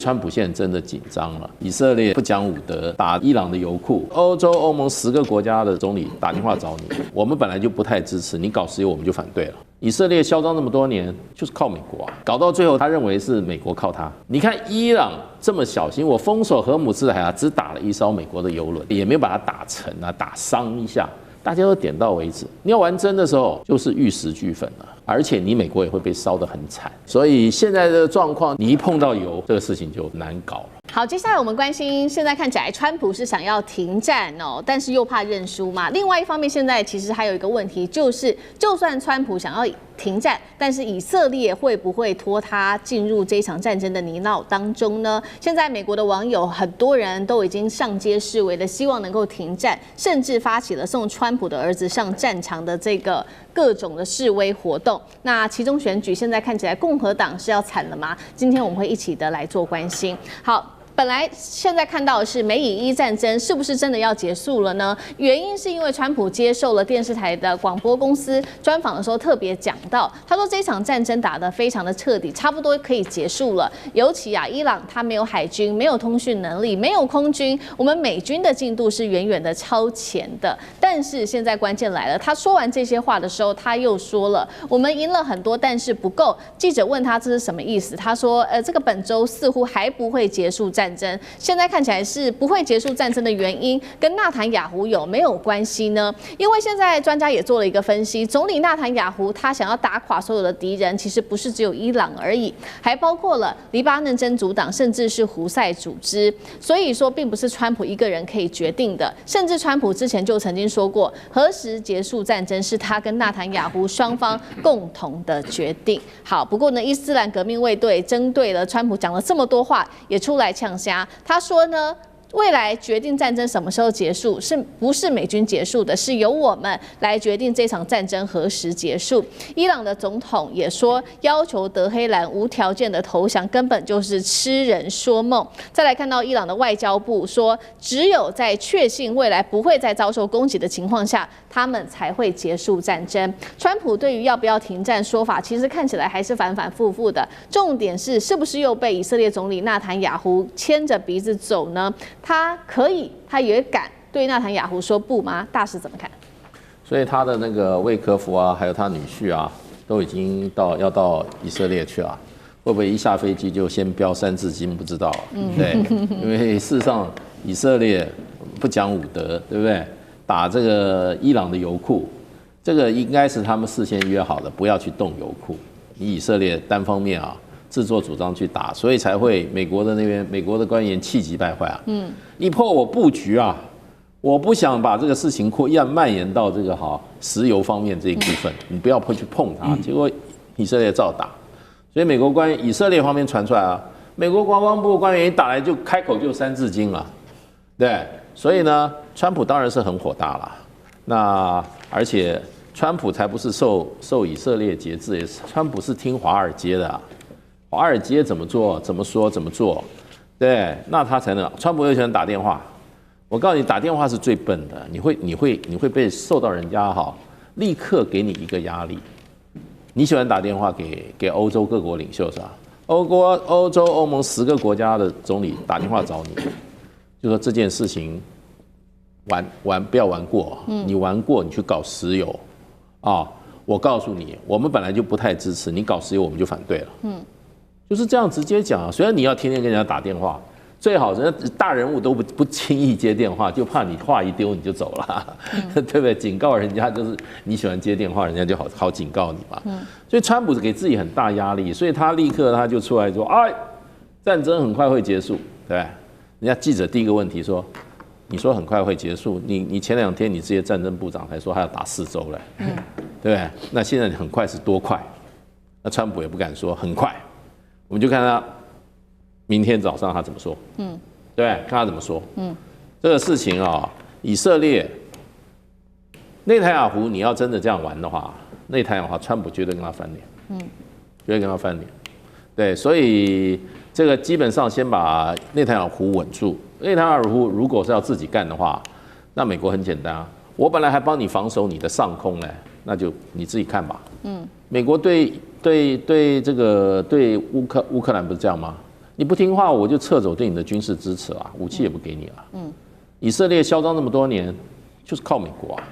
川普现在真的紧张了，以色列不讲武德，打伊朗的油库，欧洲、欧盟10个国家的总理打电话找你，我们本来就不太支持，你搞石油我们就反对了。以色列嚣张这么多年，就是靠美国啊，搞到最后他认为是美国靠他。你看伊朗这么小心，我封锁荷姆斯海峡，只打了一艘美国的油轮，也没有把它打沉啊，打伤一下。大家都点到为止，你要玩真的时候就是玉石俱焚了，而且你美国也会被烧得很惨，所以现在的状况，你一碰到油，这个事情就难搞了。好，接下来我们关心，现在看起来川普是想要停战哦，但是又怕认输嘛。另外一方面，现在其实还有一个问题，就是就算川普想要停战，但是以色列会不会拖他进入这一场战争的泥淖当中呢？现在美国的网友很多人都已经上街示威的，希望能够停战，甚至发起了送川普的儿子上战场的这个各种的示威活动。那其中选举现在看起来共和党是要惨了吗？今天我们会一起的来做关心。好。本来现在看到的是美以伊战争是不是真的要结束了呢？原因是因为川普接受了电视台的广播公司专访的时候特别讲到，他说这场战争打得非常的彻底，差不多可以结束了。尤其伊朗他没有海军，没有通讯能力，没有空军，我们美军的进度是远远的超前的。但是现在关键来了，他说完这些话的时候，他又说了，我们赢了很多，但是不够。记者问他这是什么意思，他说，这个本周似乎还不会结束战争。现在看起来是不会结束战争的原因，跟纳坦雅胡有没有关系呢？因为现在专家也做了一个分析，总理纳坦雅胡他想要打垮所有的敌人，其实不是只有伊朗而已，还包括了黎巴嫩真主党，甚至是胡塞组织。所以说，并不是川普一个人可以决定的。甚至川普之前就曾经说过，何时结束战争是他跟纳坦雅胡双方共同的决定。好，不过呢，伊斯兰革命卫队针对了川普讲了这么多话，也出来呛瞎。他说呢，未来决定战争什么时候结束，是不是美军结束的，是由我们来决定这场战争何时结束。伊朗的总统也说，要求德黑兰无条件的投降，根本就是痴人说梦。再来看到伊朗的外交部说，只有在确信未来不会再遭受攻击的情况下，他们才会结束战争。川普对于要不要停战说法，其实看起来还是反反复复的。重点是不是又被以色列总理纳坦雅胡牵着鼻子走呢？他可以，他也敢对纳坦雅胡说不吗？大使怎么看？所以他的那个魏科夫啊，还有他女婿啊，都已经要到以色列去了。会不会一下飞机就先标3字经？不知道，对，因为事实上以色列不讲武德，对不对？打这个伊朗的油库，这个应该是他们事先约好的，不要去动油库。以色列单方面啊自作主张去打，所以才会美国的官员气急败坏啊。一破我布局啊，我不想把这个事情蔓延到这个石油方面这一部分，你不要去碰它。结果以色列照打，所以以色列方面传出来啊，美国国防部官员一打来就开口就3字经了，对，所以呢，川普当然是很火大了。那而且川普才不是受以色列节制，川普是听华尔街的啊。华尔街怎么做，怎么说，怎么做，对，那他才能。川普又喜欢打电话，我告诉你，打电话是最笨的，你会被受到人家立刻给你一个压力。你喜欢打电话给欧洲各国领袖是吧？欧洲、欧盟10个国家的总理打电话找你，就说这件事情不要玩过，你玩过你去搞石油啊，我告诉你，我们本来就不太支持，你搞石油我们就反对了。就是这样直接讲啊。虽然你要天天跟人家打电话，最好人家大人物都不轻易接电话，就怕你话一丢你就走了，对不对？警告人家就是你喜欢接电话，人家就好警告你嘛。所以川普给自己很大压力，所以他立刻他就出来说，战争很快会结束，对不对？人家记者第一个问题说，你说很快会结束，你前2天你这些战争部长才说他要打4周嘞，对不对？那现在很快是多快？那川普也不敢说很快。我们就看他明天早上他怎么说，对，看他怎么说。这个事情以色列内塔尼亚胡，你要真的这样玩的话，内塔尼亚胡川普绝对跟他翻脸，绝对跟他翻脸。对，所以这个基本上先把内塔尼亚胡稳住。内塔尼亚胡如果是要自己干的话，那美国很简单啊，我本来还帮你防守你的上空呢，那就你自己看吧。美国对乌克兰不是这样吗？你不听话，我就撤走对你的军事支持啊，武器也不给你了。以色列嚣张这么多年，就是靠美国啊。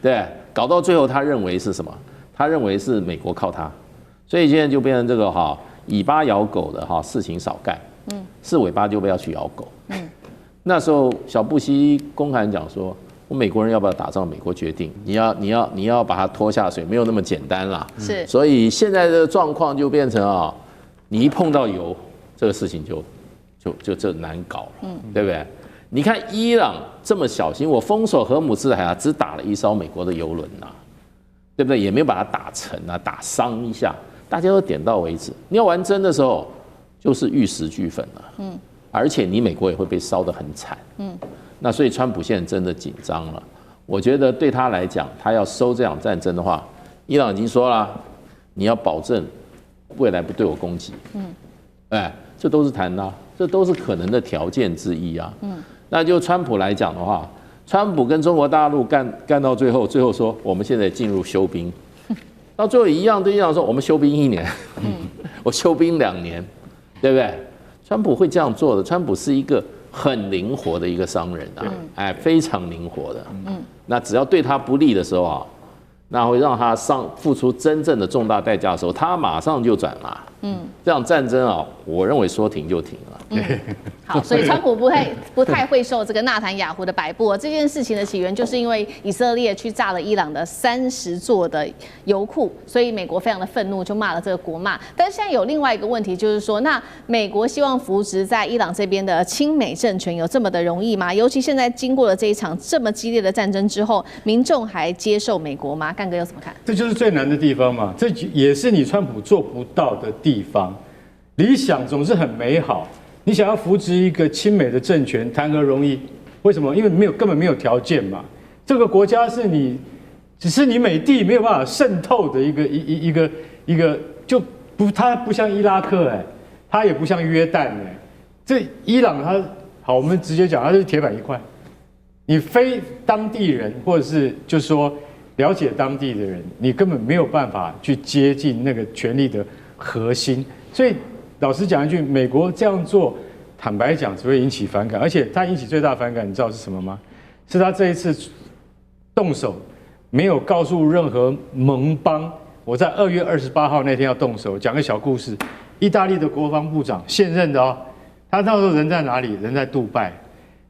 对，搞到最后他认为是什么？他认为是美国靠他，所以现在就变成这个尾巴咬狗的事情少干，是尾巴就不要去咬狗。那时候小布希公开讲说，我美国人要不要打仗，美国决定，你要把它拖下水，没有那么简单啦。是，所以现在的状况就变成你一碰到油，这个事情就难搞了，对不对？你看伊朗这么小心，我封锁荷姆斯海峡只打了一艘美国的油轮呐，对不对？也没有把它打沉啊，打伤一下，大家都点到为止。你要玩真的时候，就是玉石俱焚了。而且你美国也会被烧得很惨。那所以川普现在真的紧张了。我觉得对他来讲，他要收这场战争的话，伊朗已经说了，你要保证未来不对我攻击。这都是谈的，这都是可能的条件之一啊。那就川普来讲的话，川普跟中国大陆干到最后说我们现在进入休兵，到最后一样对伊朗说我们休兵1年，我休兵2年，对不对？川普会这样做的。川普是一个很灵活的一个商人啊，非常灵活的。那只要对他不利的时候那会让他付出真正的重大代价的时候，他马上就转了。这场战争我认为说停就停了。好，所以川普不太会受这个纳坦雅胡的摆布。这件事情的起源就是因为以色列去炸了伊朗的30座的油库，所以美国非常的愤怒，就骂了这个国骂。但是现在有另外一个问题，就是说，那美国希望扶植在伊朗这边的亲美政权有这么的容易吗？尤其现在经过了这一场这么激烈的战争之后，民众还接受美国吗？干哥有怎么看？这就是最难的地方嘛，这也是你川普做不到的地方。理想总是很美好，你想要扶植一个亲美的政权，谈何容易？为什么？因为根本没有条件嘛。这个国家只是你美帝没有办法渗透的一个，它不像伊拉克它也不像约旦这伊朗好，我们直接讲，它就是铁板一块。你非当地人或者是就是说了解当地的人，你根本没有办法去接近那个权力的核心。所以老实讲一句，美国这样做，坦白讲只会引起反感，而且它引起最大反感，你知道是什么吗？是他这一次动手没有告诉任何盟邦。我在2月28号那天要动手，讲个小故事。意大利的国防部长现任的他那时候人在哪里？人在杜拜，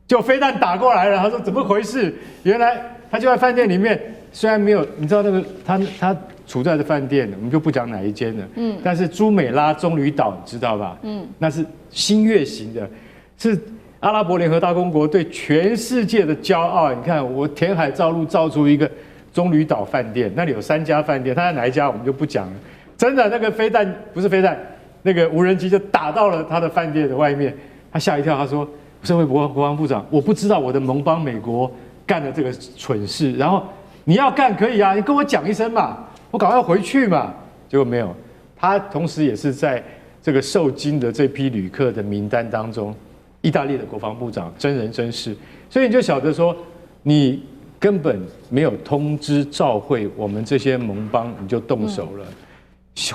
就飞弹打过来了。他说怎么回事？原来他就在饭店里面，虽然没有，你知道那个他处在的饭店，我们就不讲哪一间了。但是朱美拉棕榈岛你知道吧？那是新月型的，是阿拉伯联合大公国对全世界的骄傲。你看我填海造陆造出一个棕榈岛饭店，那里有3家饭店，他在哪一家我们就不讲了。真的那个飞弹不是飞弹，那个无人机就打到了他的饭店的外面，他吓一跳，他说：“身为国防部长，我不知道我的盟邦美国干了这个蠢事，然后你要干可以啊，你跟我讲一声嘛。”我赶快回去嘛，结果没有。他同时也是在这个受惊的这批旅客的名单当中，意大利的国防部长真人真事，所以你就晓得说，你根本没有通知照会我们这些盟邦，你就动手了。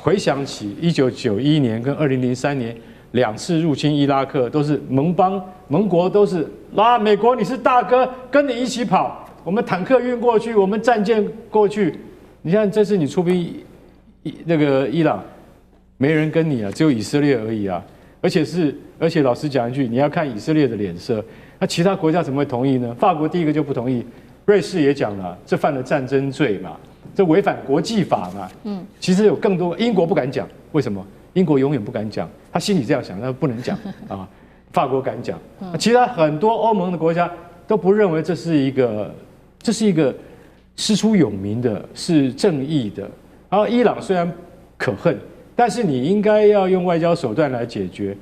回想起1991年跟2003年2次入侵伊拉克，都是盟国都是美国你是大哥，跟你一起跑，我们坦克运过去，我们战舰过去。你看这次你出兵那个伊朗，没人跟你啊，只有以色列而已啊。而且老实讲一句，你要看以色列的脸色，那其他国家怎么会同意呢？法国第一个就不同意，瑞士也讲了，这犯了战争罪嘛，这违反国际法嘛。其实有更多，英国不敢讲，为什么？英国永远不敢讲，他心里这样想，他不能讲啊。法国敢讲，其他很多欧盟的国家都不认为这是一个师出有名的，是正义的。然后伊朗虽然可恨，但是你应该要用外交手段来解决。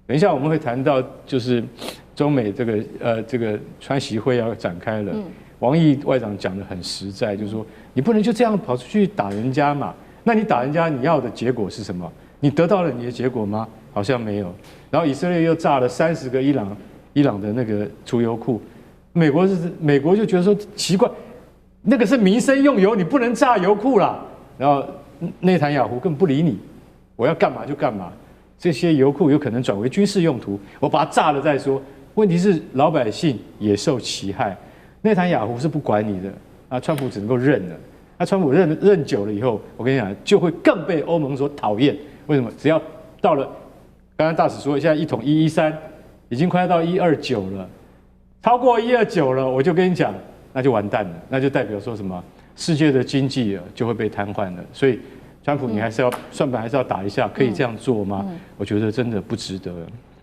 等一下我们会谈到，就是中美这个川习会要展开了。王毅外长讲得很实在，就是说你不能就这样跑出去打人家嘛。那你打人家，你要的结果是什么？你得到了你的结果吗？好像没有。然后以色列又炸了30个伊朗的那个储油库，美国就觉得说奇怪。那个是民生用油，你不能炸油库啦。然后内塔尼亚胡根本不理你，我要干嘛就干嘛。这些油库有可能转为军事用途，我把它炸了再说。问题是老百姓也受其害。内塔尼亚胡是不管你的啊，川普只能够认了。那川普认久了以后，我跟你讲，就会更被欧盟所讨厌。为什么？只要到了刚刚大使说，现在一桶113，已经快要到129了，超过129了，我就跟你讲，那就完蛋了，那就代表说什么？世界的经济就会被瘫痪了。所以，川普你还是要算盘还是要打一下，可以这样做吗？我觉得真的不值得。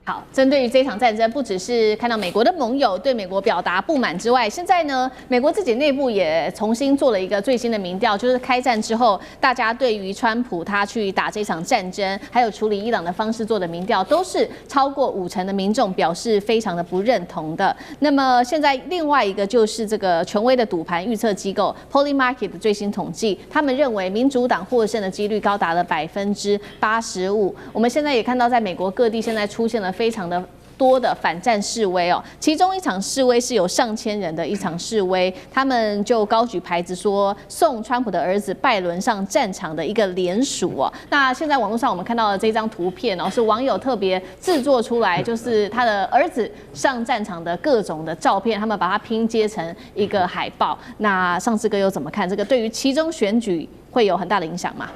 好，针对于这场战争，不只是看到美国的盟友对美国表达不满之外，现在呢，美国自己内部也重新做了一个最新的民调，就是开战之后，大家对于川普他去打这场战争，还有处理伊朗的方式做的民调，都是超过50%的民众表示非常的不认同的。那么现在另外一个就是这个权威的赌盘预测机构 Polymarket 的最新统计，他们认为民主党获胜的几率高达了85%。我们现在也看到，在美国各地现在出现了非常的多的反战示威哦，其中一场示威是有上千人的一场示威，他们就高举牌子说送川普的儿子拜伦上战场的一个联署哦。那现在网络上我们看到的这张图片哦，是网友特别制作出来，就是他的儿子上战场的各种的照片，他们把它拼接成一个海报。那上次哥又怎么看这个？对于其中选举会有很大的影响吗？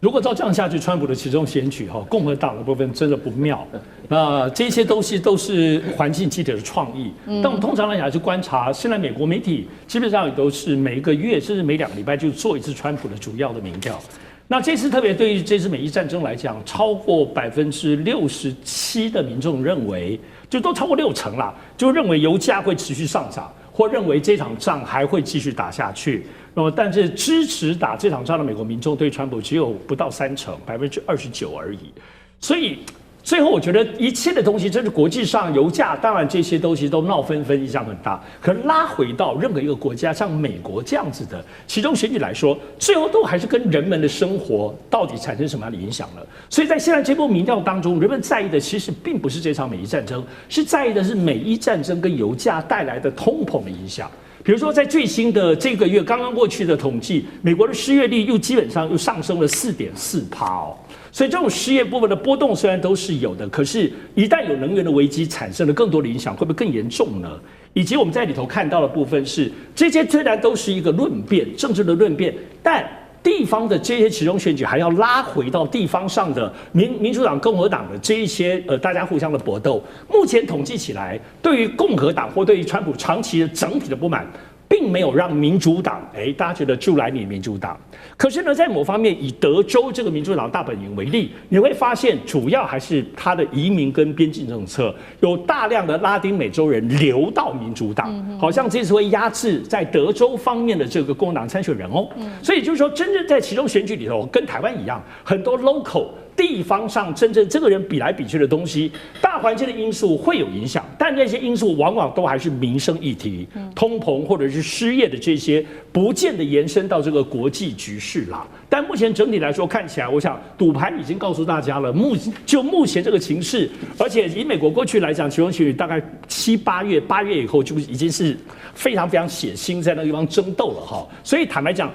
如果照这样下去，川普的其中选举共和党的部分真的不妙。那这些东西都是环境记者的创意。但我们通常来讲去观察，现在美国媒体基本上也都是每一个月甚至每2个礼拜就做一次川普的主要的民调。那这次特别对于这次美伊战争来讲，超过67%的民众认为，就都超过60%啦，就认为油价会持续上涨，或认为这场仗还会继续打下去。那么，但是支持打这场仗的美国民众对川普只有不到30%，29%而已。所以最后我觉得一切的东西，真是国际上油价，当然这些东西都闹纷纷，影响很大。可是拉回到任何一个国家，像美国这样子的其中选举来说，最后都还是跟人们的生活到底产生什么样的影响了。所以在现在这波民调当中，人们在意的其实并不是这场美伊战争，是在意的是美伊战争跟油价带来的通膨的影响。比如说，在最新的这个月刚刚过去的统计，美国的失业率基本上又上升了4.4%哦。所以这种失业部分的波动虽然都是有的，可是一旦有能源的危机产生了更多的影响，会不会更严重呢？以及我们在里头看到的部分是，这些虽然都是一个论辩，政治的论辩，但地方的这些其中选举还要拉回到地方上的民主党、共和党的这一些大家互相的搏斗。目前统计起来，对于共和党或对于川普长期的整体的不满，并没有让民主党大家觉得助来你民主党。可是呢，在某方面以德州这个民主党大本营为例，你会发现主要还是他的移民跟边境政策，有大量的拉丁美洲人流到民主党，好像这次会压制在德州方面的这个共和党参选人哦。所以就是说，真正在其中选举里头，跟台湾一样，很多 local。地方上真正这个人比来比去的东西，大环境的因素会有影响，但那些因素往往都还是民生议题，通膨或者是失业的这些，不见得延伸到这个国际局势啦。但目前整体来说，看起来，我想赌盘已经告诉大家了，目前这个情势，而且以美国过去来讲，其中选举大概8月以后就已经是非常非常血腥，在那个地方争斗了哈。所以坦白讲，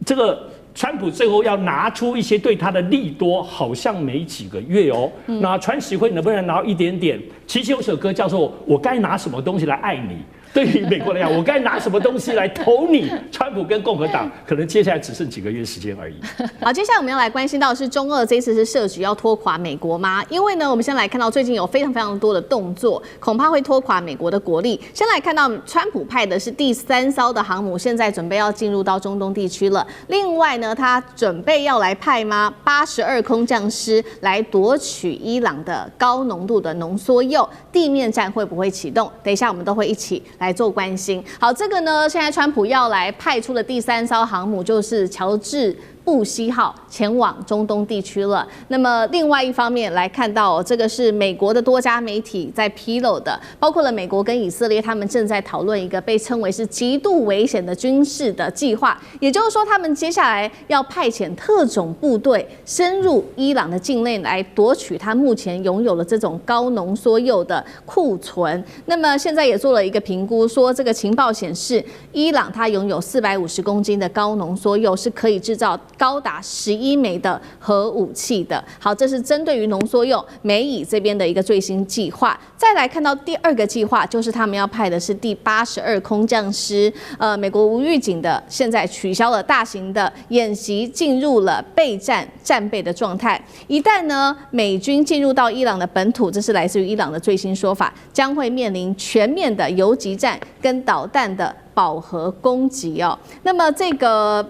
这个。川普最后要拿出一些对他的利多，好像没几个月哦。那川协会能不能拿到一点点？其实有首歌叫做《我该拿什么东西来爱你》。对于美国来讲，我该拿什么东西来投你？川普跟共和党可能接下来只剩几个月时间而已。好，接下来我们要来关心到的是中俄这一次是设局要拖垮美国吗？因为呢，我们先来看到最近有非常非常多的动作，恐怕会拖垮美国的国力。先来看到川普派的是第3艘的航母，现在准备要进入到中东地区了。另外呢，他准备要来派吗？82空降师来夺取伊朗的高浓度的浓缩铀，地面战会不会启动？等一下我们都会一起来做关心。好，这个呢，现在川普要来派出的第3艘航母就是乔治布希号前往中东地区了。那么另外一方面来看到，这个是美国的多家媒体在披露的，包括了美国跟以色列，他们正在讨论一个被称为是极度危险的军事的计划，也就是说，他们接下来要派遣特种部队深入伊朗的境内来夺取他目前拥有的这种高浓缩铀的库存。那么现在也做了一个评估，说这个情报显示，伊朗它拥有450公斤的高浓缩铀，是可以制造高达11枚的核武器的。好，这是针对于浓缩铀美以这边的一个最新计划。再来看到第二个计划，就是他们要派的是第82空降师。美国无预警的现在取消了大型的演习，进入了备战战备的状态。一旦呢美军进入到伊朗的本土，这是来自于伊朗的最新说法，将会面临全面的游击战跟导弹的饱和攻击哦。那么这个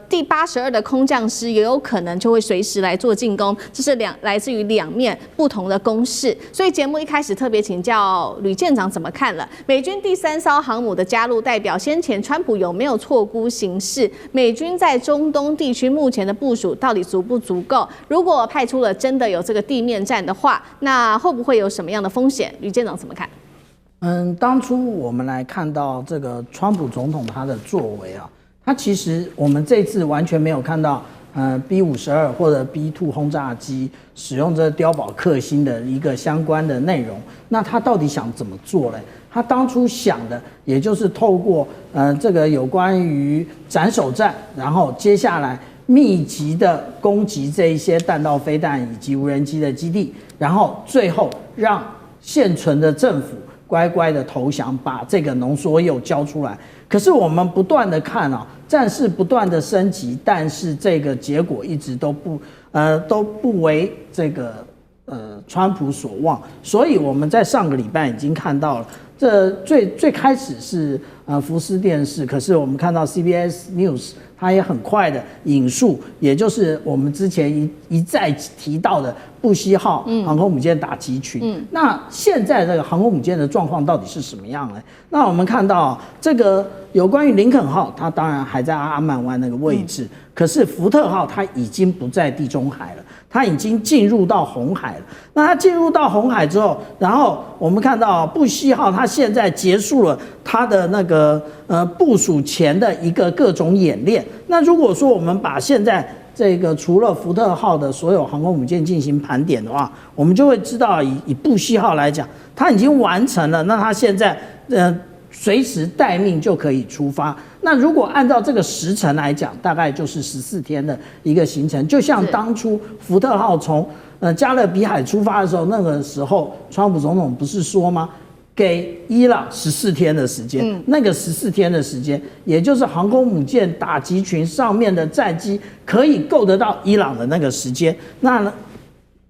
第82的空降师也有可能就会随时来做进攻，这是来自于两面不同的攻势。所以节目一开始特别请教吕舰长怎么看了美军第3艘航母的加入，代表先前川普有没有错估形势？美军在中东地区目前的部署到底足不足够？如果派出了真的有这个地面战的话，那会不会有什么样的风险？吕舰长怎么看？当初我们来看到这个川普总统他的作为啊，他其实我们这次完全没有看到B52或者 B2 轰炸机使用这碉堡克星的一个相关的内容。那他到底想怎么做呢？他当初想的也就是透过这个有关于斩首战，然后接下来密集的攻击这一些弹道飞弹以及无人机的基地，然后最后让现存的政府乖乖的投降，把这个浓缩铀交出来。可是我们不断的看啊，战事不断的升级，但是这个结果一直都不为这个川普所望。所以我们在上个礼拜已经看到了，这最开始是福斯电视，可是我们看到 CBS News 它也很快的引述，也就是我们之前一再提到的布希号航空母舰打击群。那现在这个航空母舰的状况到底是什么样呢？那我们看到这个有关于林肯号，它当然还在阿曼湾那个位置，可是福特号它已经不在地中海了，它已经进入到红海了。那它进入到红海之后，然后我们看到布希号它现在结束了它的那个部署前的一个各种演练。那如果说我们把现在这个除了福特号的所有航空母舰进行盘点的话，我们就会知道以布希号来讲，它已经完成了，那它现在随时待命就可以出发。那如果按照这个时程来讲，大概就是14天的一个行程，就像当初福特号从加勒比海出发的时候，那个时候川普总统不是说吗？给伊朗14天的时间，那个14天的时间，也就是航空母舰打击群上面的战机可以够得到伊朗的那个时间。那呢？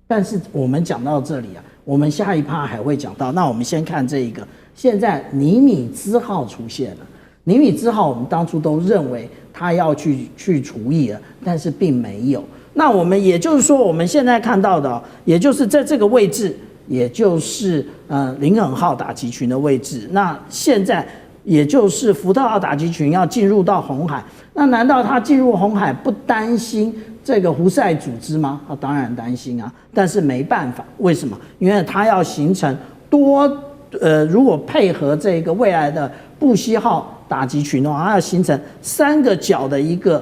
但是我们讲到这里啊，我们下一趴还会讲到。那我们先看这一个，现在尼米兹号出现了。尼米兹号我们当初都认为它要去除役了，但是并没有。那我们也就是说，我们现在看到的，也就是在这个位置。也就是林肯号打击群的位置，那现在也就是福特号打击群要进入到红海，那难道他进入红海不担心这个胡塞组织吗？当然担心啊，但是没办法，为什么？因为它要形成如果配合这个未来的布希号打击群的话，它要形成3个角的一个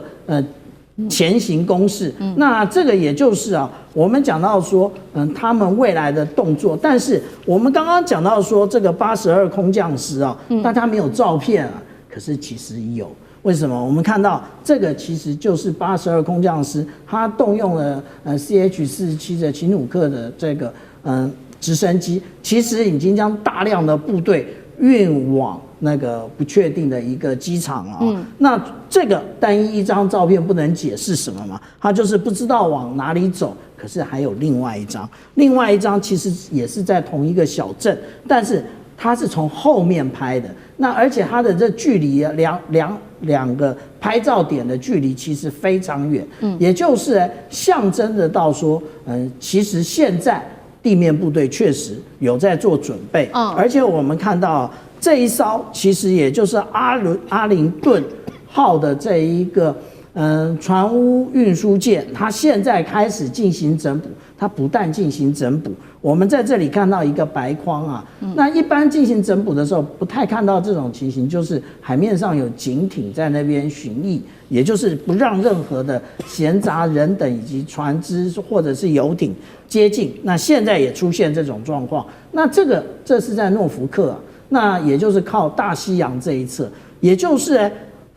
前行攻势。那这个也就是我们讲到说，他们未来的动作，但是我们刚刚讲到说，这个82空降师大家没有照片啊，可是其实有。为什么？我们看到这个其实就是82空降师，他动用了CH-47的秦努克的这个直升机，其实已经将大量的部队运往那个不确定的一个机场那这个单一张照片不能解释什么嘛？他就是不知道往哪里走。可是还有另外一张其实也是在同一个小镇，但是它是从后面拍的。那而且它的这距离两个拍照点的距离其实非常远，也就是象征得到说，其实现在地面部队确实有在做准备，而且我们看到这一艘其实也就是阿灵顿号的这一个船坞运输舰，它现在开始进行整补。它不但进行整补，我们在这里看到一个白框那一般进行整补的时候，不太看到这种情形，就是海面上有警艇在那边巡弋，也就是不让任何的闲杂人等以及船只或者是游艇接近。那现在也出现这种状况，那这是在诺福克那也就是靠大西洋这一侧，也就是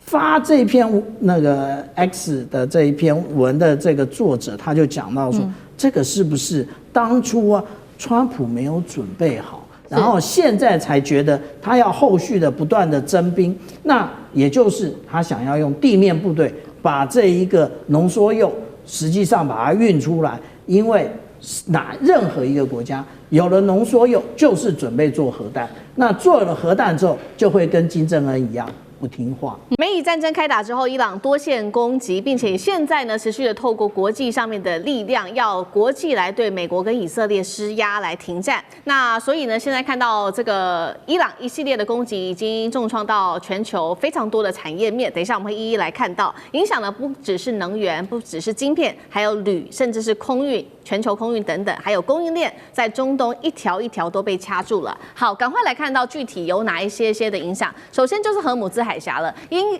发这篇那个 X 的这一篇文的这个作者，他就讲到说，这个是不是当初啊，川普没有准备好，然后现在才觉得他要后续的不断的征兵，那也就是他想要用地面部队把这一个浓缩铀实际上把它运出来，因为任何一个国家有了浓缩铀，就是准备做核弹。那做了核弹之后，就会跟金正恩一样不听话。美以战争开打之后，伊朗多线攻击，并且现在呢持续的透过国际上面的力量，要国际来对美国跟以色列施压来停战。那所以呢，现在看到这个伊朗一系列的攻击已经重创到全球非常多的产业面。等一下我们会一一来看到，影响的不只是能源，不只是晶片，还有铝，甚至是空运、全球空运等等，还有供应链在中东一条一条都被掐住了。好，赶快来看到具体有哪一些的影响。首先就是荷姆兹海峡了，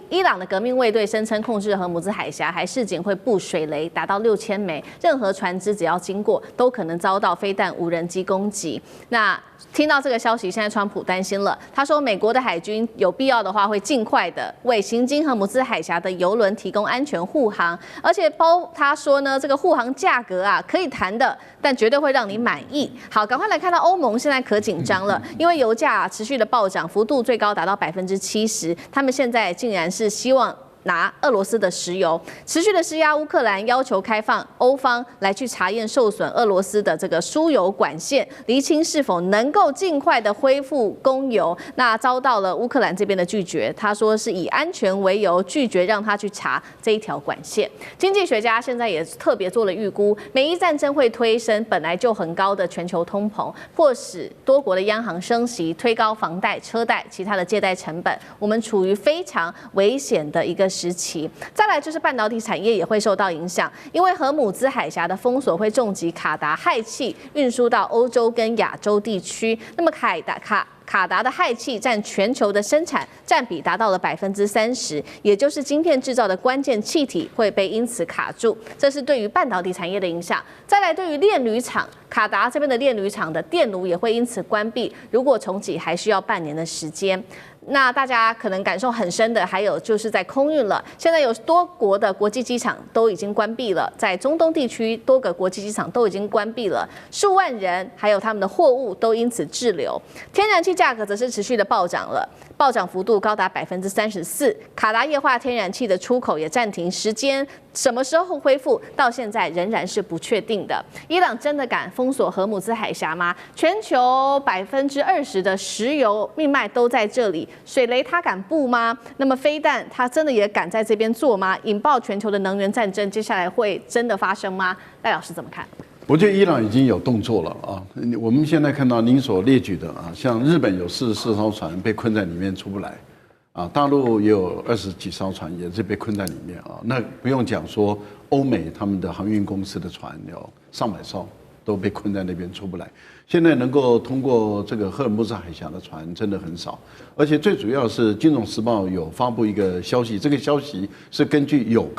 伊朗的革命卫队声称控制荷姆兹海峡，还示警会布水雷达到6000枚，任何船只只要经过都可能遭到飞弹、无人机攻击。那听到这个消息，现在川普担心了。他说，美国的海军有必要的话，会尽快的为行经荷姆兹海峡的油轮提供安全护航，而且他说呢，这个护航价格啊可以谈的，但绝对会让你满意。好，赶快来看到欧盟现在可紧张了，因为油价持续的暴涨，幅度最高达到70%，他们现在竟然是希望拿俄罗斯的石油，持续的施压乌克兰，要求开放欧方来去查验受损俄罗斯的这个输油管线，厘清是否能够尽快的恢复供油。那遭到了乌克兰这边的拒绝，他说是以安全为由拒绝让他去查这一条管线。经济学家现在也特别做了预估，美伊战争会推升本来就很高的全球通膨，迫使多国的央行升息，推高房贷、车贷、其他的借贷成本，我们处于非常危险的一个时期。再来就是半导体产业也会受到影响，因为荷姆兹海峡的封锁会重击卡达氦气运输到欧洲跟亚洲地区。那么卡达的氦气占全球的生产占比达到了30%，也就是晶片制造的关键气体会被因此卡住，这是对于半导体产业的影响。再来，对于炼铝厂，卡达这边的炼铝厂的电炉也会因此关闭，如果重启还需要半年的时间。那大家可能感受很深的，还有就是在空运了。现在有多国的国际机场都已经关闭了，在中东地区多个国际机场都已经关闭了，数万人还有他们的货物都因此滞留。天然气价格则是持续的暴涨了，暴涨幅度高达34%。卡达液化天然气的出口也暂停，时间什么时候恢复，到现在仍然是不确定的。伊朗真的敢封锁荷姆兹海峡吗？全球20%的石油命脉都在这里。水雷他敢布吗？那么飞弹他真的也敢在这边做吗？引爆全球的能源战争，接下来会真的发生吗？赖老师怎么看？我觉得伊朗已经有动作了啊！我们现在看到您所列举的啊，像日本有44艘船被困在里面出不来，啊，大陆也有20几艘船也是被困在里面啊。那不用讲说欧美他们的航运公司的船有上百艘都被困在那边出不来。现在能够通过这个荷尔木兹海峡的船真的很少，而且最主要是《金融时报》有发布一个消息，这个消息是根据有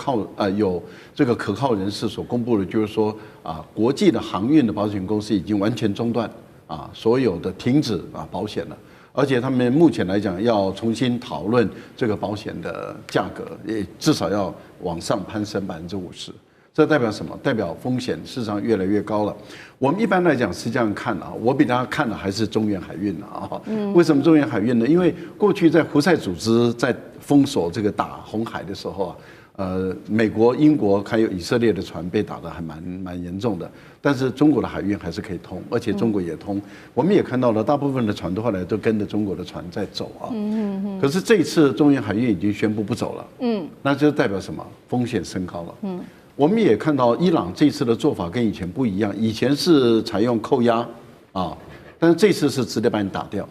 这个可靠人士所公布的，就是说啊，国际的航运的保险公司已经完全中断啊，所有的停止啊保险了，而且他们目前来讲要重新讨论这个保险的价格，也至少要往上攀升50%。这代表什么？代表风险事实上越来越高了。我们一般来讲是这样看啊，我比大家看的还是中原海运啊。为什么中原海运呢？因为过去在胡塞组织在封锁这个打红海的时候啊，美国、英国还有以色列的船被打得还蛮严重的，但是中国的海运还是可以通，而且中国也通。我们也看到了，大部分的船都后来都跟着中国的船在走啊。可是这一次中原海运已经宣布不走了。那就代表什么？风险升高了。我们也看到伊朗这次的做法跟以前不一样，以前是采用扣押啊，但是这次是直接把你打掉。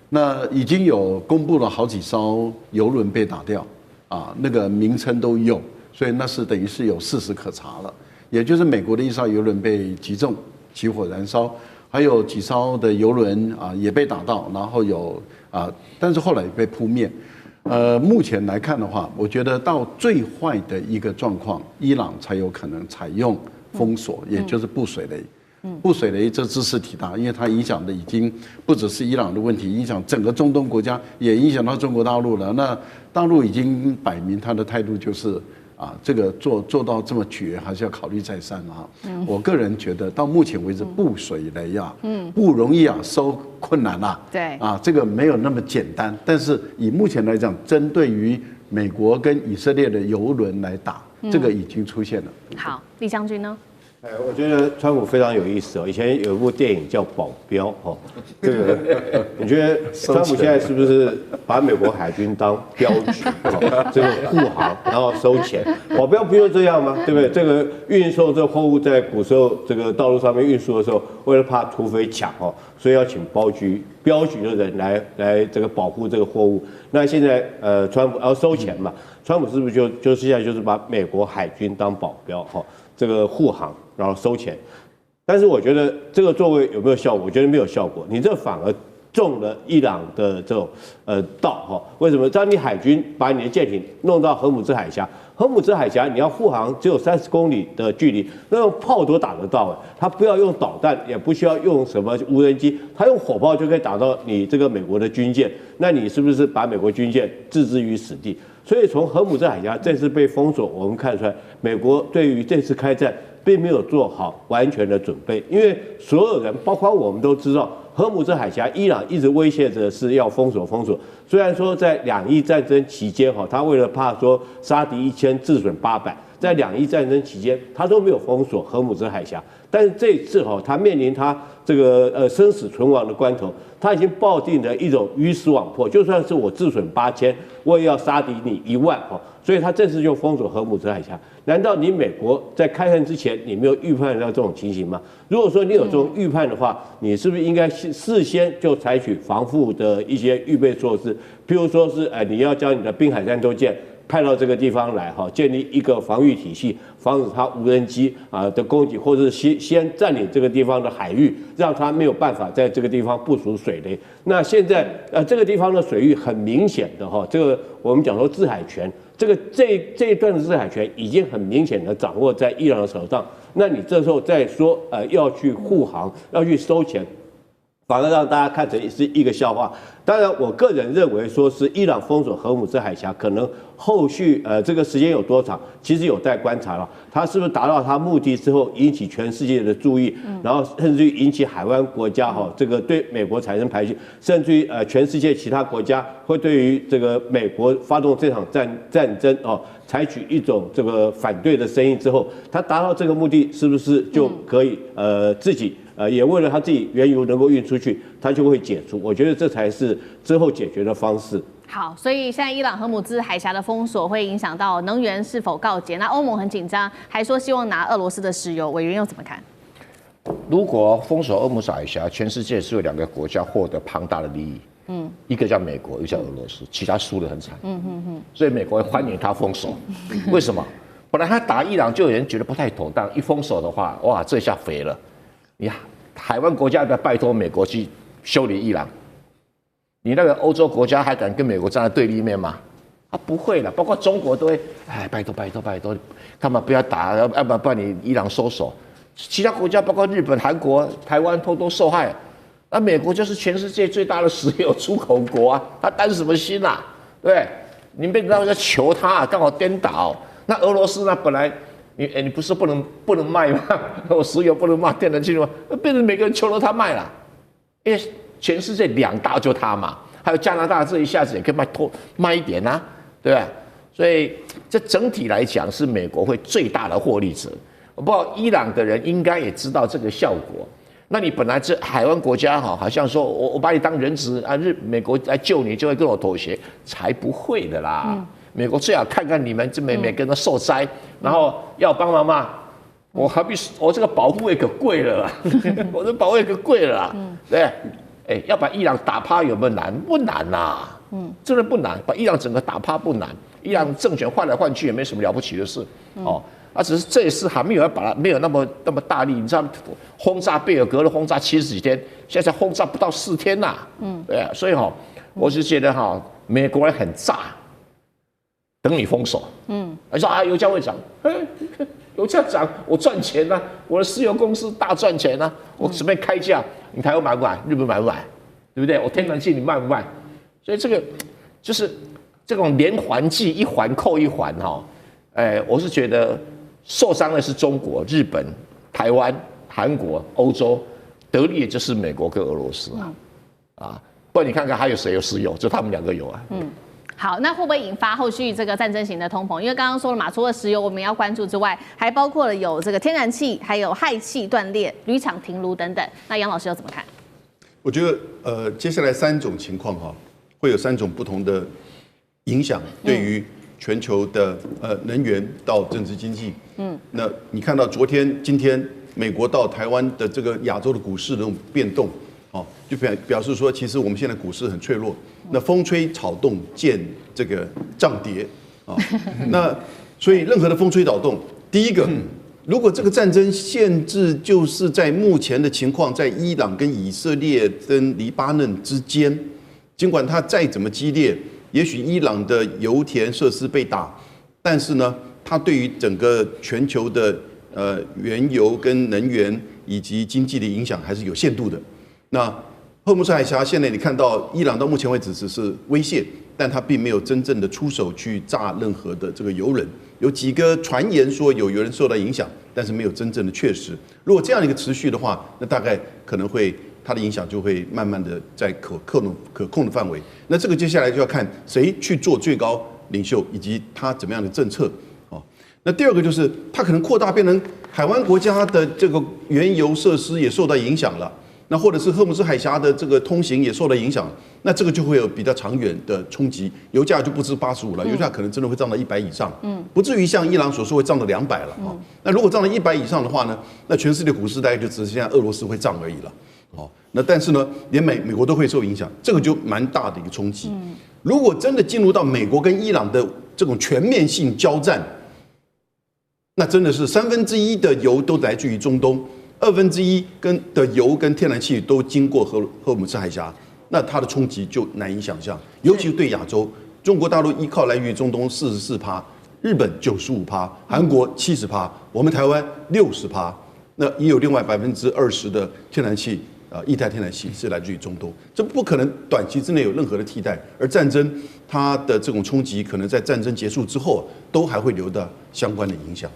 那已经有公布了好几艘油轮被打掉啊，那个名称都有，所以那是等于是有事实可查了。也就是美国的一艘油轮被击中，起火燃烧，还有几艘的油轮啊也被打到，然后但是后来被扑灭。目前来看的话，我觉得到最坏的一个状况，伊朗才有可能采用封锁，也就是布水雷。布水雷这茲事体大，因为它影响的已经不只是伊朗的问题，影响整个中东国家，也影响到中国大陆了。那大陆已经摆明他的态度就是这个做到这么绝，还是要考虑再三啊。我个人觉得到目前为止，布水雷不容易收困难啦。对这个没有那么简单。但是以目前来讲，针对于美国跟以色列的油轮来打，这个已经出现了。好，李将军呢？我觉得川普非常有意思哦。以前有一部电影叫《保镖》哦，这个你觉得川普现在是不是把美国海军当镖局？这个护航，然后收钱，保镖不就这样吗？对不对？这个运送这货物在古时候这个道路上面运输的时候，为了怕土匪抢所以要请镖局的人来这个保护这个货物。那现在川普要收钱嘛？川普是不是就是现在就是把美国海军当保镖这个护航，然后收钱，但是我觉得这个作为有没有效果？我觉得没有效果。你这反而中了伊朗的这种道为什么？当你海军把你的舰艇弄到荷姆兹海峡，荷姆兹海峡你要护航只有30公里的距离，那用炮都打得到它不要用导弹，也不需要用什么无人机，它用火炮就可以打到你这个美国的军舰。那你是不是把美国军舰置之于死地？所以从荷姆兹海峡这次被封锁，我们看出来，美国对于这次开战并没有做好完全的准备，因为所有人，包括我们都知道，荷姆兹海峡，伊朗一直威胁着是要封锁。虽然说在两伊战争期间，他为了怕说杀敌1000自损800，在两伊战争期间，他都没有封锁荷姆兹海峡。但是这一次他面临他这个生死存亡的关头，他已经抱定了一种鱼死网破，就算是我自损8000，我也要杀敌你1万所以他这次就封锁荷姆兹海峡。难道你美国在开战之前，你没有预判到这种情形吗？如果说你有这种预判的话，你是不是应该事先就采取防护的一些预备措施？譬如说是你要将你的滨海战斗舰派到这个地方来建立一个防御体系，防止它无人机的攻击，或者是先占领这个地方的海域，让它没有办法在这个地方部署水雷。那现在这个地方的水域很明显的这个我们讲说制海权，这一段的制海权已经很明显的掌握在伊朗的手上。那你这时候再说要去护航，要去收钱，反而让大家看成是一个笑话。当然，我个人认为说是伊朗封锁荷姆兹海峡，可能后续这个时间有多长，其实有待观察了。他是不是达到他目的之后，引起全世界的注意，然后甚至于引起海湾国家这个对美国产生排拒，甚至于全世界其他国家会对于这个美国发动这场战争采取一种这个反对的声音之后，他达到这个目的，是不是就可以自己也为了他自己原油能够运出去，他就会解除？我觉得这才是之后解决的方式。好，所以现在伊朗荷姆兹海峡的封锁会影响到能源是否告捷？那欧盟很紧张，还说希望拿俄罗斯的石油，委员又怎么看？如果封锁荷姆兹海峡，全世界只有2个国家获得庞大的利益，一个叫美国，一个叫俄罗斯，其他输得很惨。所以美国欢迎他封锁，为什么？本来他打伊朗就有人觉得不太妥当，一封锁的话，哇，这下肥了。你海湾国家要拜托美国去修理伊朗，你那个欧洲国家还敢跟美国站在对立面吗？不会了，包括中国都会，拜托，干嘛不要打？要不然你伊朗收手。其他国家包括日本、韩国、台湾都受害。那美国就是全世界最大的石油出口国啊，他担什么心啊？对不对？你们要求他，刚好颠倒。那俄罗斯呢？本来你不是不能卖吗？我石油不能卖，电能进入，变成每个人求着他卖了。因为全世界2大就他嘛，还有加拿大这一下子也可以卖一点啊，对吧？所以这整体来讲是美国会最大的获利者。我不知道伊朗的人应该也知道这个效果。那你本来这海湾国家好像说我把你当人质啊，美国来救你就会跟我妥协，才不会的啦。美国最好看看你们这每个人都受灾，然后要帮忙嘛。我何必我这个保护费可贵了啦，我这保护费可贵了啦，对。要把伊朗打趴有没有难？不难呐，真的不难，把伊朗整个打趴不难。伊朗政权换来换去也没什么了不起的事，只是这一次还没有没有那么大力。你知道轰炸贝尔格勒轰炸70几天，现在才轰炸不到4天呐，对啊，所以我是觉得美国人很炸，等你封锁，说油价会涨，有这样讲，我赚钱啊，我的石油公司大赚钱啊，我随便开价，你台湾买不买？日本买不买？对不对？我天然气你卖不卖？所以这个就是这种连环计，一环扣一环哈。我是觉得受伤的是中国、日本、台湾、韩国、欧洲，得利的就是美国跟俄罗斯啊，不然你看看还有谁有石油？就他们2个有啊。好，那会不会引发后续这个战争型的通膨？因为刚刚说了嘛，除了石油我们要关注之外，还包括了有这个天然气，还有氦气断裂、铝厂停炉等等。那杨老师又怎么看？我觉得接下来3种情况会有3种不同的影响，对于全球的能源到政治经济。那你看到昨天、今天美国到台湾的这个亚洲的股市的这种变动，就表示说，其实我们现在股市很脆弱。那风吹草动见这个涨跌那所以任何的风吹草动，第一个，如果这个战争限制就是在目前的情况，在伊朗跟以色列跟黎巴嫩之间，尽管它再怎么激烈。也许伊朗的油田设施被打，但是呢，它对于整个全球的原油跟能源以及经济的影响还是有限度的。那荷姆斯海峡现在你看到伊朗到目前为止只是威胁，但它并没有真正的出手去炸任何的这个油人。有几个传言说有人受到影响，但是没有真正的确实。如果这样一个持续的话，那大概可能会。它的影响就会慢慢的在可控的范围。那这个接下来就要看谁去做最高领袖，以及他怎么样的政策。那第二个就是它可能扩大变成海湾国家的这个原油设施也受到影响了，那或者是荷姆斯海峡的这个通行也受到影响，那这个就会有比较长远的冲击，油价就不止85了，油价可能真的会涨到100以上，不至于像伊朗所说会涨到200了那如果涨到100以上的话呢，那全世界股市大概就只是现在俄罗斯会涨而已了。那但是呢，连美国都会受影响，这个就蛮大的一个冲击。如果真的进入到美国跟伊朗的这种全面性交战，那真的是1/3的油都来自于中东，1/2的油跟天然气都经过荷姆斯海峡，那它的冲击就难以想象。尤其是对亚洲，中国大陆依靠来源于中东44%，日本95%，韩国70%，我们台湾60%，那也有另外20%的天然气。液态天然气是来自于中东，这不可能短期之内有任何的替代。而战争它的这种冲击，可能在战争结束之后，都还会留到相关的影响。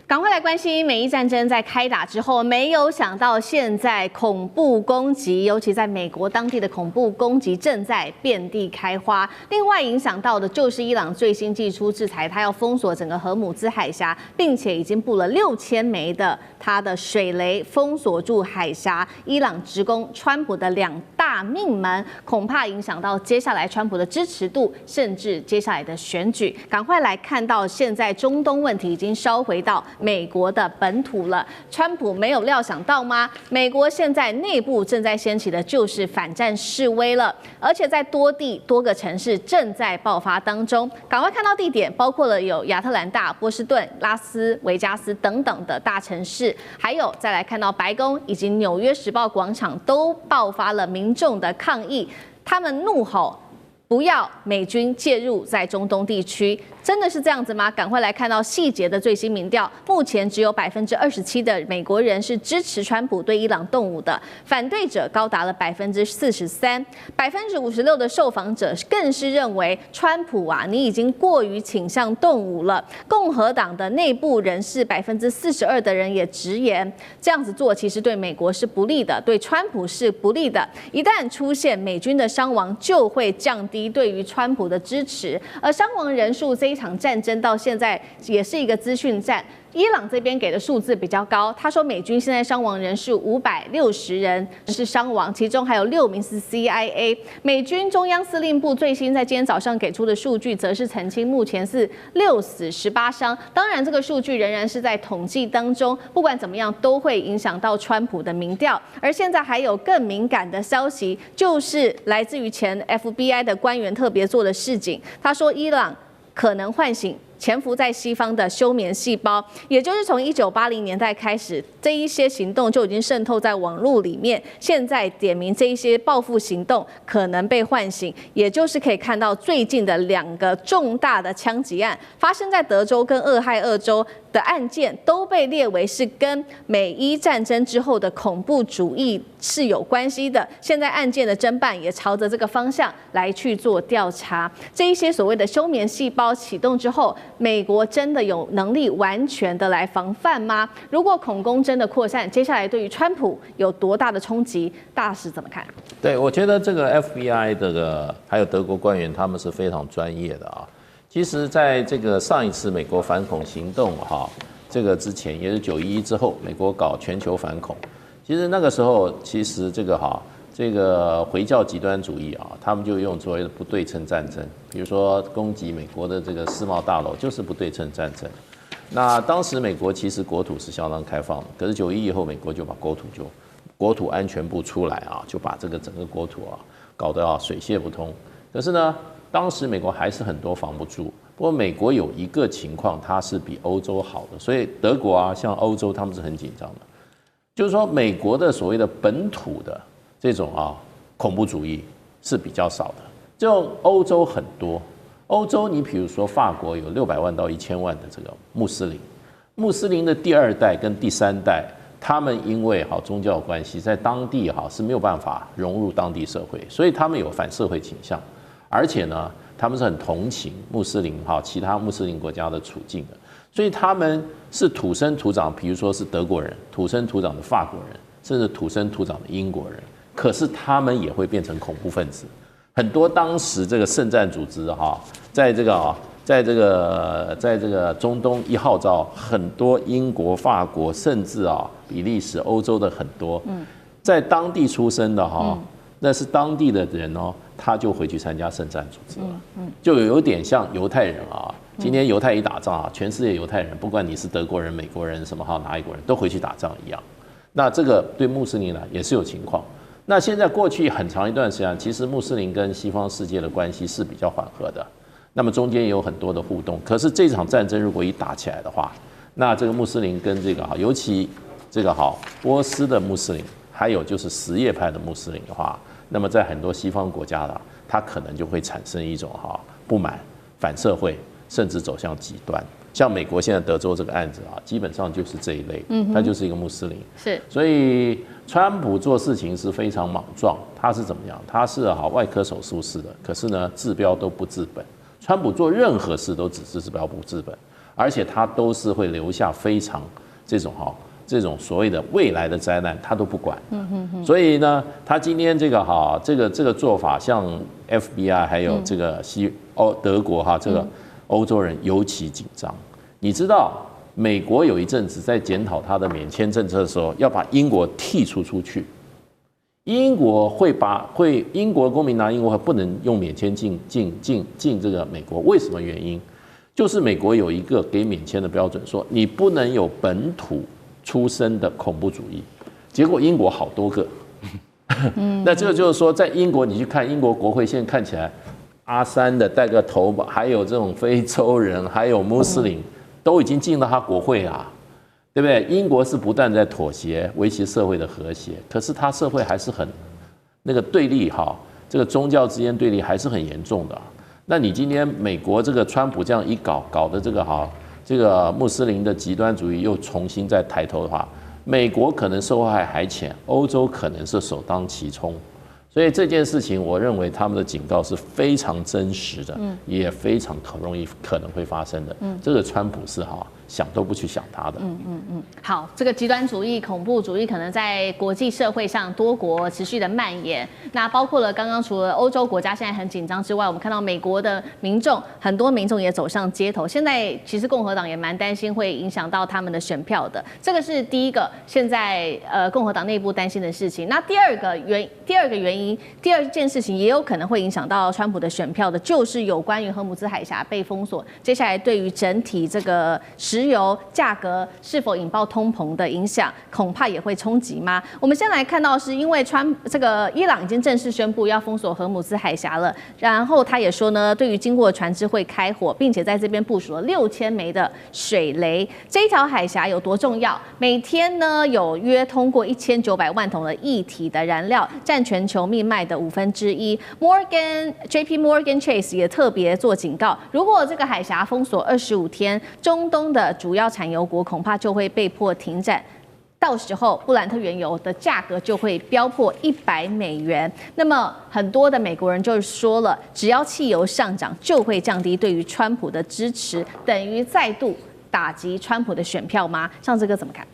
赶快来关心美伊战争在开打之后，没有想到现在恐怖攻击，尤其在美国当地的恐怖攻击正在遍地开花。另外影响到的就是伊朗最新祭出制裁，它要封锁整个荷姆兹海峡，并且已经布了6000枚的它的水雷，封锁住海峡。伊朗直攻川普的2大命门，恐怕影响到接下来川普的支持度，甚至接下来的选举。赶快来看到现在中东问题已经烧回到美国的本土了，川普没有料想到吗？美国现在内部正在掀起的就是反战示威了，而且在多地多个城市正在爆发当中。赶快看到地点，包括了有亚特兰大、波士顿、拉斯维加斯等等的大城市，还有再来看到白宫以及纽约时报广场都爆发了民众的抗议，他们怒吼不要美军介入在中东地区。真的是这样子吗？赶快来看到细节的最新民调，目前只有27%的美国人是支持川普对伊朗动武的，反对者高达了43%，56%的受访者更是认为川普啊，你已经过于倾向动武了。共和党的内部人士42%的人也直言，这样子做其实对美国是不利的，对川普是不利的。一旦出现美军的伤亡，就会降低对于川普的支持，而伤亡人数这一场战争到现在也是一个资讯战。伊朗这边给的数字比较高，他说美军现在伤亡人数560人是伤亡，其中还有6名是 CIA。美军中央司令部最新在今天早上给出的数据，则是澄清目前是6死18伤。当然，这个数据仍然是在统计当中，不管怎么样都会影响到川普的民调。而现在还有更敏感的消息，就是来自于前 FBI 的官员特别做的示警，他说伊朗可能唤醒潜伏在西方的休眠细胞，也就是从1980年代开始，这一些行动就已经渗透在网络里面。现在点名这一些报复行动可能被唤醒，也就是可以看到最近的2个重大的枪击案发生在德州跟俄亥俄州。的案件都被列为是跟美伊战争之后的恐怖主义是有关系的。现在案件的侦办也朝着这个方向来去做调查。这一些所谓的休眠细胞启动之后，美国真的有能力完全的来防范吗？如果恐攻真的扩散，接下来对于川普有多大的冲击？大使怎么看？对，我觉得这个 FBI 还有德国官员他们是非常专业的啊。其实，在这个上一次美国反恐行动这个之前，也是911之后，美国搞全球反恐。其实那个时候，其实这个回教极端主义他们就用所谓的不对称战争，比如说攻击美国的这个世贸大楼，就是不对称战争。那当时美国其实国土是相当开放的，可是911以后，美国就把国土安全部出来就把这个整个国土搞得水泄不通。可是呢，当时美国还是很多防不住。不过美国有一个情况，它是比欧洲好的，所以德国像欧洲他们是很紧张的，就是说美国的所谓的本土的这种恐怖主义是比较少的，就欧洲很多。欧洲你比如说法国有600万到1000万的这个穆斯林的第2代跟第3代，他们因为宗教关系，在当地是没有办法融入当地社会，所以他们有反社会倾向，而且呢，他们是很同情穆斯林其他穆斯林国家的处境的，所以他们是土生土长，比如说是德国人，土生土长的法国人，甚至土生土长的英国人，可是他们也会变成恐怖分子。很多当时这个圣战组织在这个中东一号召，很多英国、法国，甚至比利时、欧洲的很多，在当地出生的那是当地的人他就回去参加圣战组织了，就有点像犹太人今天犹太一打仗全世界犹太人，不管你是德国人、美国人什么哪一国人，都回去打仗一样。那这个对穆斯林呢也是有情况。那现在过去很长一段时间，其实穆斯林跟西方世界的关系是比较缓和的，那么中间也有很多的互动。可是这场战争如果一打起来的话，那这个穆斯林跟尤其波斯的穆斯林，还有就是什叶派的穆斯林的话，那么在很多西方国家它可能就会产生一种不满、反社会，甚至走向极端。像美国现在德州这个案子基本上就是这一类，他就是一个穆斯林。是，所以川普做事情是非常莽撞，他是怎么样？他是外科手术式的，可是呢治标都不治本。川普做任何事都只治标不治本，而且他都是会留下非常这种所谓的未来的灾难，他都不管。所以呢，他今天这个做法，像 FBI 还有这个德国这个欧洲人尤其紧张。你知道，美国有一阵子在检讨他的免签政策的时候，要把英国剔除出去。英国英国公民拿英国不能用免签进这个美国，为什么原因？就是美国有一个给免签的标准，说你不能有本土出身的恐怖主义。结果英国好多个，那这个就是说，在英国你去看英国国会，现在看起来阿三的戴个头发，还有这种非洲人，还有穆斯林，都已经进到他国会啊，对不对？英国是不断在妥协，维持社会的和谐，可是他社会还是很那个对立这个宗教之间对立还是很严重的。那你今天美国这个川普这样一搞的这个穆斯林的极端主义又重新再抬头的话，美国可能受害还浅，欧洲可能是首当其冲。所以这件事情，我认为他们的警告是非常真实的，也非常可能会发生的。这个川普是想都不去想他的。好，这个极端主义、恐怖主义可能在国际社会上多国持续的蔓延。那包括了刚刚除了欧洲国家现在很紧张之外，我们看到美国的民众，很多民众也走上街頭。现在其实共和党也蛮担心会影响到他们的选票的。这个是第一个，现在共和党内部担心的事情。那第二个原因，第二件事情也有可能会影响到川普的选票的，就是有关于荷姆兹海峡被封锁，接下来对于整体这个石油价格是否引爆通膨的影响，恐怕也会冲击吗？我们先来看到是因为这个伊朗已经正式宣布要封锁荷姆兹海峡了，然后他也说呢，对于经过的船只会开火，并且在这边部署了6000枚的水雷。这一条海峡有多重要？每天呢有约通过1900万桶的液体的燃料，占全球命脉的1/5。JP Morgan Chase 也特别做警告，如果这个海峡封锁25天，中东的的主要产油国恐怕就会被迫停战。到时候布兰特原油的价格就会飙破$100。那么很多的美国人就说了，只要汽油上涨，就会降低对于川普的支持，等于再度打击川普的选票吗？像这个怎么看？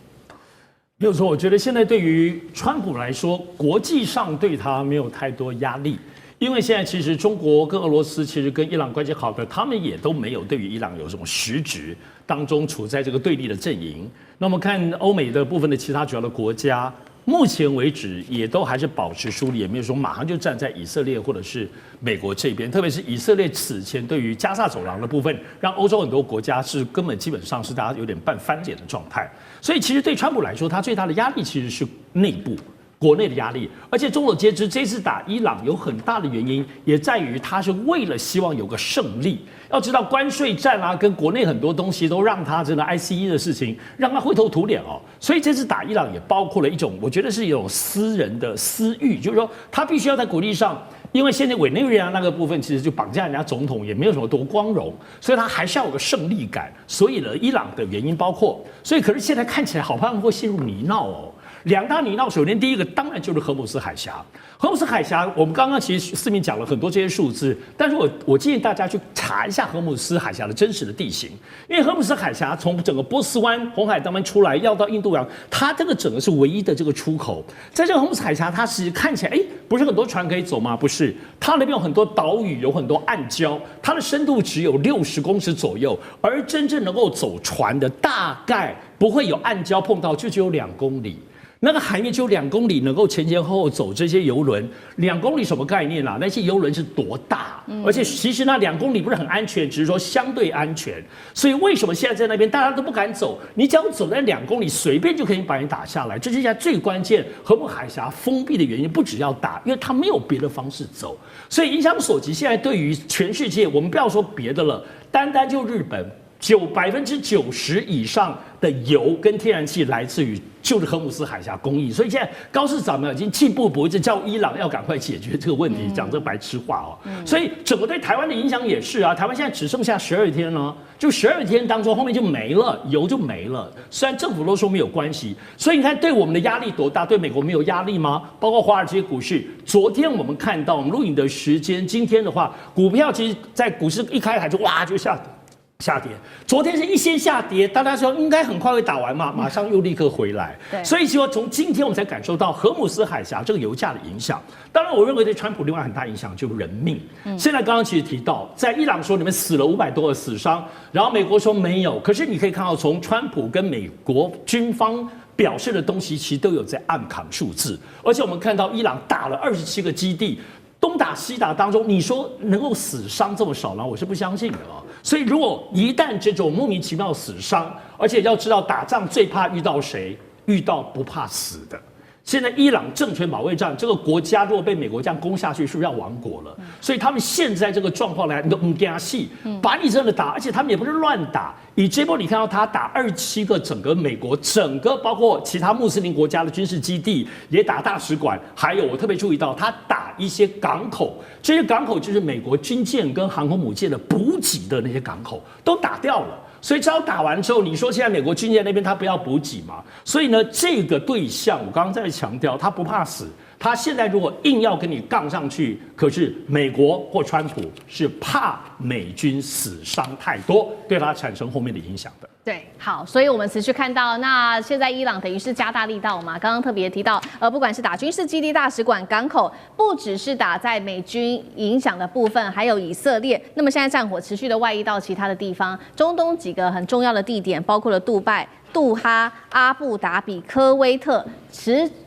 没有错，我觉得现在对于川普来说，国际上对他没有太多压力。因为现在其实中国跟俄罗斯其实跟伊朗关系好的，他们也都没有对于伊朗有这种实质当中处在这个对立的阵营。那我们看欧美的部分的其他主要的国家，目前为止也都还是保持疏离，也没有说马上就站在以色列或者是美国这边。特别是以色列此前对于加萨走廊的部分，让欧洲很多国家是根本基本上是大家有点半翻脸的状态。所以其实对川普来说，他最大的压力其实是内部。国内的压力，而且众所皆知，这次打伊朗有很大的原因，也在于他是为了希望有个胜利。要知道关税战啊，跟国内很多东西都让他真的 ICE 的事情，让他灰头土脸哦。所以这次打伊朗也包括了一种，我觉得是一种私人的私欲，就是说他必须要在国际上。因为现在委内瑞拉那个部分其实就绑架人家总统，也没有什么多光荣，所以他还是要有个胜利感。所以呢，伊朗的原因包括，所以可是现在看起来好像会陷入泥淖哦。两大泥淖，首先第一个当然就是荷姆斯海峡。荷姆斯海峡，我们刚刚其实四明讲了很多这些数字，但是我建议大家去查一下荷姆斯海峡的真实的地形，因为荷姆斯海峡从整个波斯湾、红海当中出来，要到印度洋，它这个整个是唯一的这个出口。在这个荷姆斯海峡，它其实看起来，不是很多船可以走吗？不是，它那边有很多岛屿，有很多暗礁，它的深度只有60公尺左右，而真正能够走船的，大概不会有暗礁碰到，就只有2公里。那个海面就2公里，能够前后后走这些游轮，2公里什么概念啊？那些游轮是多大？而且其实那2公里不是很安全，只是说相对安全。所以为什么现在在那边大家都不敢走？你只要走那2公里，随便就可以把人打下来。这是现在最关键，荷姆海峡封闭的原因，不只要打，因为它没有别的方式走。所以影响所及，现在对于全世界，我们不要说别的了，单单就日本，90%以上的油跟天然气来自于就是荷姆斯海峡供应，所以现在高市长呢已经进步一直叫伊朗要赶快解决这个问题，讲这个白痴话哦。所以整个对台湾的影响也是啊，台湾现在只剩下12天了，就12天当中后面就没了，油就没了。虽然政府都说没有关系，所以你看对我们的压力多大？对美国没有压力吗？包括华尔街股市，昨天我们看到我们录影的时间，今天的话，股票其实在股市一开盘就哇就下跌，昨天是一先下跌，大家说应该很快会打完嘛，马上又立刻回来。所以说从今天我们才感受到荷姆斯海峡这个油价的影响。当然，我认为对川普另外很大影响就是人命。现在刚刚其实提到，在伊朗说你们死了500多个死伤，然后美国说没有，可是你可以看到从川普跟美国军方表示的东西，其实都有在暗扛数字，而且我们看到伊朗打了27个基地。东打西打当中，你说能够死伤这么少吗？我是不相信的啊。所以如果一旦这种莫名其妙死伤，而且要知道打仗最怕遇到谁？遇到不怕死的。现在伊朗政权保卫战这个国家，如果被美国这样攻下去，是不是要亡国了？所以他们现在这个状况来，你都唔惊戏，把你真的打，而且他们也不是乱打。以这波你看到他打27个整个美国整个包括其他穆斯林国家的军事基地，也打大使馆，还有我特别注意到他打一些港口，这些港口就是美国军舰跟航空母舰的补给的那些港口都打掉了。所以只要打完之后，你说现在美国军舰那边他不要补给嘛？所以呢，这个对象我刚刚在强调，他不怕死。他现在如果硬要跟你杠上去，可是美国或川普是怕美军死伤太多，对他产生后面的影响的。对，好，所以我们持续看到，那现在伊朗等于是加大力道嘛？刚刚特别提到，不管是打军事基地、大使馆、港口，不只是打在美军影响的部分，还有以色列。那么现在战火持续的外溢到其他的地方，中东几个很重要的地点，包括了杜拜、杜哈、阿布达比、科威特，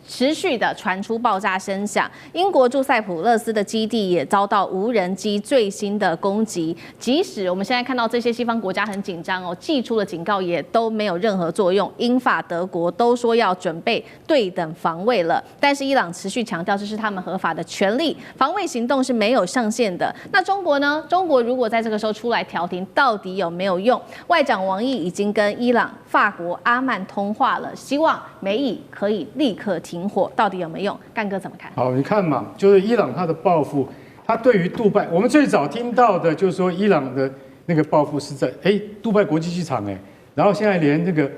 持续的传出爆炸声响。英国驻塞浦路斯的基地也遭到无人机最新的攻击。即使我们现在看到这些西方国家很紧张哦，寄出的警告也都没有任何作用。英法德国都说要准备对等防卫了，但是伊朗持续强调这是他们合法的权利，防卫行动是没有上限的。那中国呢？中国如果在这个时候出来调停，到底有没有用？外长王毅已经跟伊朗、法国、阿曼通话了，希望美以可以立刻停火，到底有没有用？干哥怎么看？好，你看嘛，就是伊朗他的报复，他对于杜拜，我们最早听到的就是说伊朗的那个报复是在杜拜国际机场然后现在连这个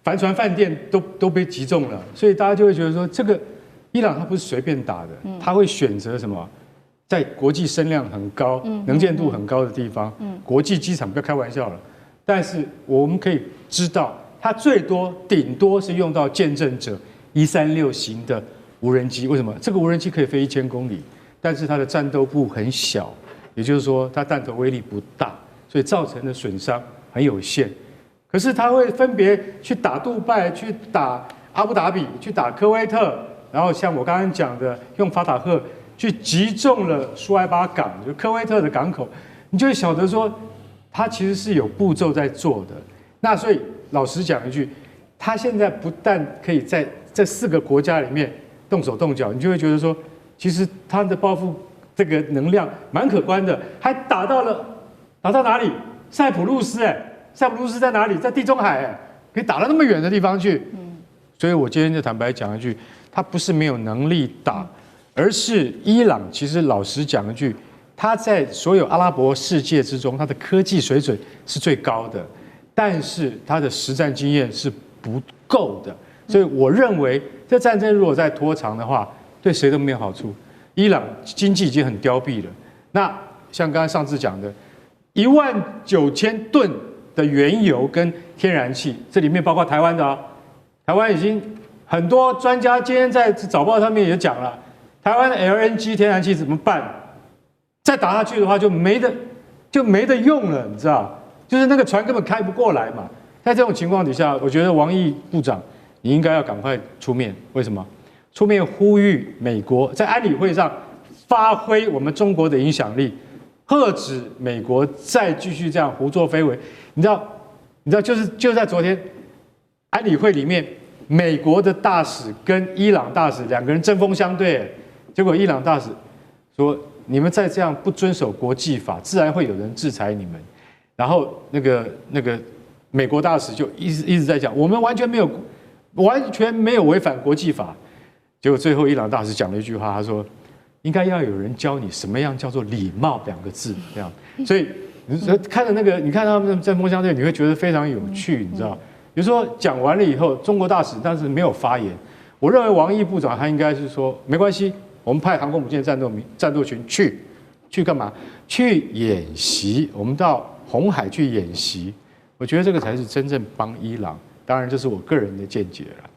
帆船饭店都被击中了，所以大家就会觉得说，这个伊朗它不是随便打的，它会选择什么？在国际声量很高、能见度很高的地方，国际机场不要开玩笑了。但是我们可以知道，它最多顶多是用到见证者136型的无人机。为什么？这个无人机可以飞1000公里，但是它的战斗部很小，也就是说它弹头威力不大，所以造成的损伤很有限。可是它会分别去打杜拜、去打阿布达比、去打科威特，然后像我刚刚讲的，用法塔赫去击中了苏埃巴港，就科威特的港口，你就会晓得说，它其实是有步骤在做的。那所以老实讲一句，它现在不但可以在这4个国家里面动手动脚，你就会觉得说，其实它的报复这个能量蛮可观的，还打到哪里？塞浦路斯，塞浦路斯在哪里？在地中海，可以打到那么远的地方去。所以我今天就坦白讲一句，他不是没有能力打，而是伊朗其实老实讲一句，他在所有阿拉伯世界之中，他的科技水准是最高的，但是他的实战经验是不够的。所以我认为，这战争如果再拖长的话，对谁都没有好处。伊朗经济已经很凋敝了，那像刚才上次讲的，19000吨的原油跟天然气，这里面包括台湾的啊。台湾已经很多专家今天在早报上面也讲了，台湾的 LNG 天然气怎么办？再打下去的话就没得用了，你知道？就是那个船根本开不过来嘛。在这种情况底下，我觉得王毅部长你应该要赶快出面。为什么？出面呼吁美国在安理会上发挥我们中国的影响力，遏止美国再继续这样胡作非为。你知道，就在昨天。安理会里面，美国的大使跟伊朗大使2个人针锋相对，结果伊朗大使说：“你们再这样不遵守国际法，自然会有人制裁你们。”然后那个美国大使就一直在讲，我们完全没有违反国际法。结果最后伊朗大使讲了一句话，他说：“应该要有人教你什么样叫做礼貌2个字。”这样，所以你看着你看他们针锋相对，你会觉得非常有趣，你知道。比如说讲完了以后，中国大使但是没有发言。我认为王毅部长他应该是说，没关系，我们派航空母舰战斗群去干嘛？去演习，我们到红海去演习。我觉得这个才是真正帮伊朗。当然，这是我个人的见解了。